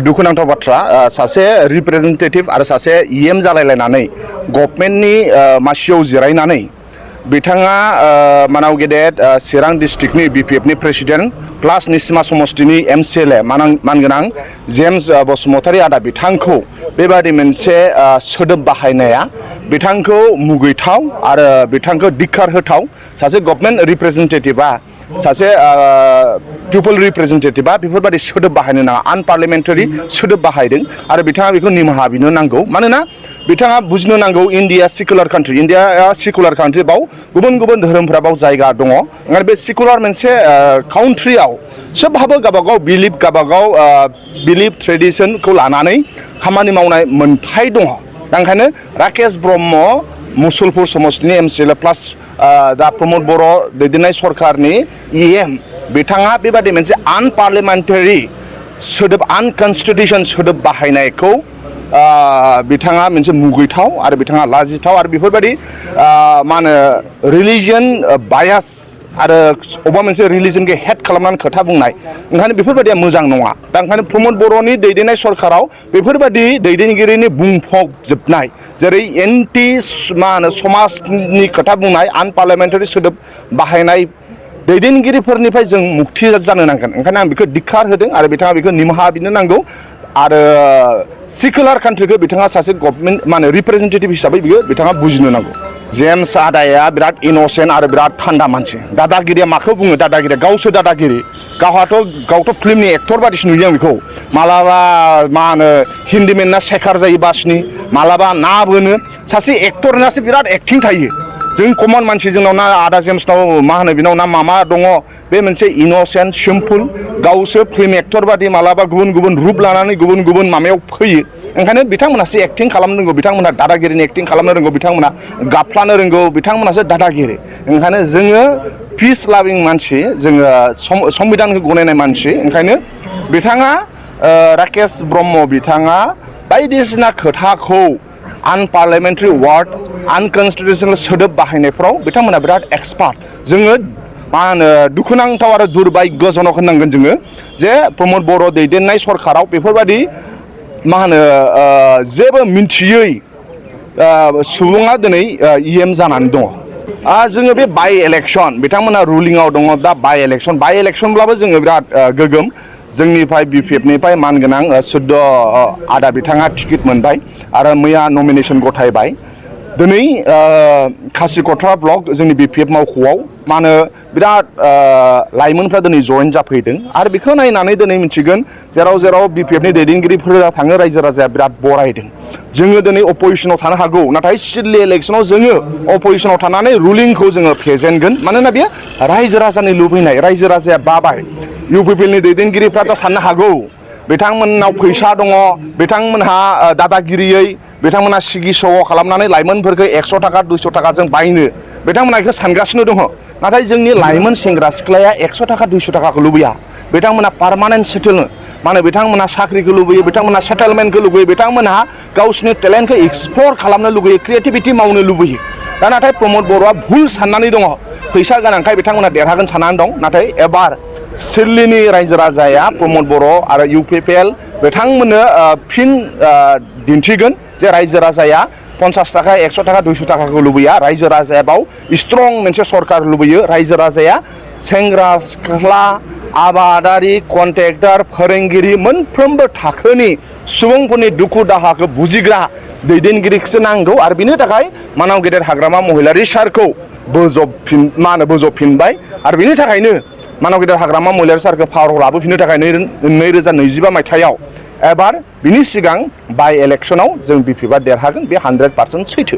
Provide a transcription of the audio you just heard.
दुखुनांथाव बाथ्रा सासे रिप्रेजेन्टेटिभ आरो सासे इएम जालायलायनानै गभर्नमेन्टनि मासियाव जिरायनानै बिथाङा मानाव गेदेर चिरां डिस्ट्रिक्टनि बिपिएफनि प्रेसिडेन्ट प्लास निसिमा समष्टिनि एमसिएलए मानगोनां जेम्स बसुमतारी आदा बिथांखौ बेबादि मोनसे सोदोब बाहायनाया बिथांखौ मुगैथाव आरो बिथांखौ धिक्कार होथाव सासे गभर्नमेन्ट रिप्रेजेन्टेटिभआ सासे पिपल रिप्रेजेन्टेटिभआ बेफोरबायदि सोदोब बाहायनो नाङा आनपार्लियामेन्टारि सोदोब बाहायदों आरो बिथाङा बेखौ निमाहा बिनो नांगौ मानोना बिथाङा बुजिनो नांगौ इन्डिया सेकुलार कान्ट्रि इन्डियाआ सेकुलार कान्ट्रि बाव गुबुन गुबुन धोरोमफोरा बाव जायगा दङ ओंखायनो बे सेकुलार मोनसे काउन्ट्रियाव सोबहाबो गावबागाव बिलिफ ट्रेडिसनखौ लानानै खामानि मावनाय मोन्थाय दङ दा ओंखायनो राकेश ब्रह्म मुसलपुर समष्टिनि एमसिएलए प्लास दा प्रमद बर' दैदेननाय सरकारनि इएम बिथाङा बेबादि मोनसे आनपार्लियामेन्टारि सोदोब आनकनस्टिटिउसन सोदोब बाहायनायखौ बिथाङा मोनसे मुगैथाव आरो बिथाङा लाजिथाव आरो बेफोरबायदि मा होनो रिलिजियन बायास आरो अबेबा मोनसे रिलिजनखौ हेट खालामनानै खोथा बुंनाय ओंखायनो बेफोरबायदिया मोजां नङा दा ओंखायनो प्रमद बर'नि दैदेननाय सरकाराव बेफोरबायदि दैदेनगिरिनि बुंफबजोबनाय जेरै एन्टि मा होनो समाजनि खोथा बुंनाय आनपार्लियामेन्टारि सोदोब बाहायनाय दैदेनगिरिफोरनिफ्राय जों मुक्ति जानो नांगोन ओंखायनो आं बेखौ धिक्कार होदों आरो बिथाङा बेखौ निमाहा बिनो नांगौ आरो सेकुलार कान्ट्रिखौ बिथाङा सासे गभर्नमेन्ट मा होनो रिप्रेजेन्टेटिभ हिसाबै बिथाङा बुजिनो नांगौ जेम्स आदाया बिराद इन'सेन्ट आरो बिराद थान्दा मानसि दादागिरिया माखौ बुङो दादागिरिया गावसो दादागिरि गावथ' फिल्मनि एक्टर बादिसो नुयो आं बेखौ मालाबा मा होनो हिन्दीमेन ना शेखार जायो बासनि मालाबा ना बोनो सासे एक्टरनासो बिराद एक्टिं थायो जों कमन मानसि जोंनाव ना आदा जेम्सनाव मा होनो बिनाव ना मामा दङ बे मोनसे इन'सेन्ट सिम्पोल गावसो फिल्म एक्टर बादि मालाबा गुबुन गुबुन रुप लानानै गुबुन गुबुन माबायाव फैयो ओंखायनो बिथांमोनासो एक्टिं खालामनो रोंगौ बिथांमोना दादागिरिनि एक्टिं खालामनो रोंगौ बिथांमोना गाफ्लानो रोंगौ बिथांमोनासो दादागिरि ओंखायनो जोङो पिस लाभिं मानसि जोङो संबिधानखौ गनायनाय मानसि ओंखायनो बिथाङा राकेश ब्रह्म बिथाङा बायदिसिना खोथाखौ आनपार्लियामेन्टारि वार्ड आनकनस्टिटिउसनेल सोदोब बाहायनायफ्राव बिथांमोना बिराद एक्सपार्ट जोङो मा होनो दुखुनांथाव आरो दुर्भाग्यजनक होननांगोन जोङो जे प्रमद बर' दैदेननाय सरकाराव बेफोरबायदि मा होनो जेबो मिन्थियै सुबुङा दिनै इएम जानानै दङ जोङो बे बाइ इलेक्सन बिथांमोना रुलिंआव दङ दा बाइ इलेक्सनब्लाबो जोङो बिराद गोगोम जोंनिफ्राय बिपिएफनिफ्राय मानगोनां सुद्ध आदा बिथाङा टिकेट मोनबाय आरो मैया नमिनेसन गथायबाय दिनै खासिकट्रा ब्लक जोंनि बिपिएफ मावख'आव मा होनो बिराद लाइमोनफ्रा दिनै जइन जाफैदों आरो बेखौ नायनानै दिनै मिथिगोन जेराव बिपिएफनि दैदेनगिरिफोरा थाङो रायजो राजाया बिराद बरायदों जोङो दिनै अपोजिसनाव थानो हागौ नाथाय सिडलि इलेक्सनाव जोङो अपोजिसनाव थानानै रुलिंखौ जोङो फेजेनगोन मानोना बेयो रायजो राजानि लुबैनाय रायजो राजाया बाबाय इउपिपिएलनि दैदेनगिरिफ्रा दा साननो हागौ बिथांमोननाव फैसा दङ बिथांमोनहा दादागिरियै बिथांमोना सिगि सग' खालामनानै लाइमोनफोरखौ 100 थाखा 200 थाखाजों बायनो बिथांमोना बेखौ सानगासिनो दङ नाथाय जोंनि लाइमोन सेंग्रा सिख्लाया 100 थाखा 200 थाखाखौ लुबैया बिथांमोना पार्मानेन्ट सेटेल माने बिथांमोना साख्रिखौ लुबैयो बिथांमोना सेटेलमेन्टखौ लुबैयो बिथांमोनहा गावसिनि टेलेन्टखौ एक्सप्लर खालामनो लुबैयो क्रिएटिभिटि मावनो लुबैयो दा नाथाय प्रमद बर'आ भुल साननानै दङ फैसा गोनांखाय बिथांमोना देरहागोन साननानै दं नाथाय एबार सिडलिनि रायजो राजाया प्रमद बर' आरो इउपिपिएल बिथांमोननो फिन दिन्थिगोन जे रायजो राजाया 50 थाखा 100 थाखा 200 थाखाखौ लुबैया रायजो राजाया बाव स्ट्रं मोनसे सरकार लुबैयो रायजो राजाया सेंग्रा सिख्ला आबादारि कन्ट्रेक्टर फोरोंगिरि मोनफ्रोमबो थाखोनि सुबुंफोरनि दुखु दाहाखौ बुजिग्रा दैदेनगिरिखौसो नांगौ आरो बिनि थाखाय मानाव गेदेर हाग्रामा महिलारि सारखौ बोजबफिनबाय आरो बिनि थाखायनो मानाव गेदेर हाग्रामा महिलारि सारखौ पावाराव लाबोफिननो थाखाय 2025 मायथाइयाव एबार बिनि सिगां बाइ इलेक्सनाव जों बिपिएफआ देरहागोन बे 100% सैथो